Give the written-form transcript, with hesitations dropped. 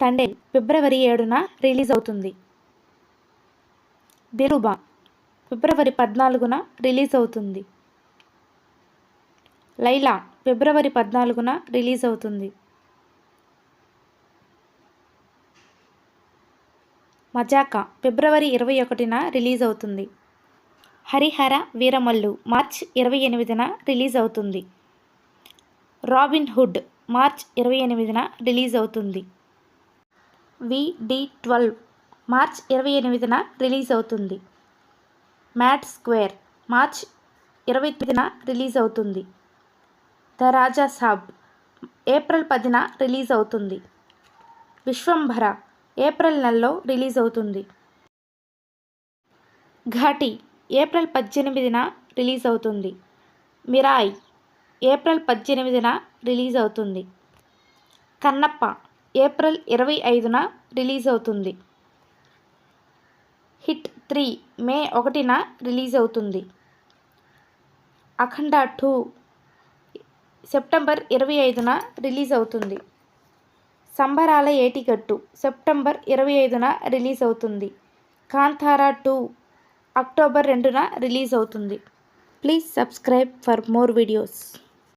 తండేల్ ఫిబ్రవరి 7న release అవుతుంది. దిల్రుబా ఫిబ్రవరి 14న release అవుతుంది. లైలా ఫిబ్రవరి 14న release అవుతుంది. మజాకా ఫిబ్రవరి 21న రిలీజ్ అవుతుంది. హరిహర వీరమల్లు మార్చ్ 28న రిలీజ్ అవుతుంది. రాబిన్ హుడ్ మార్చ్ 28న రిలీజ్ అవుతుంది. VD12 మార్చ్ 28న రిలీజ్ అవుతుంది. మ్యాడ్ స్క్వేర్ మార్చ్ 29న రిలీజ్ అవుతుంది. ద రాజా సాబ్ ఏప్రిల్ 10న రిలీజ్ అవుతుంది. విశ్వంభర ఏప్రిల్ నెలలో రిలీజ్ అవుతుంది. ఘాటి ఏప్రిల్ 18న రిలీజ్ అవుతుంది. మిరాయ్ ఏప్రిల్ 18న రిలీజ్ అవుతుంది. కన్నప్ప ఏప్రిల్ 25న రిలీజ్ అవుతుంది. హిట్ 3 మే 1న రిలీజ్ అవుతుంది. అఖండ 2 సెప్టెంబర్ 25న రిలీజ్ అవుతుంది. సంబరాల ఏటిగట్టు సెప్టెంబర్ 25న రిలీజ్ అవుతుంది. కాంతారా 2 అక్టోబర్ 2న రిలీజ్ అవుతుంది. Please subscribe for more videos.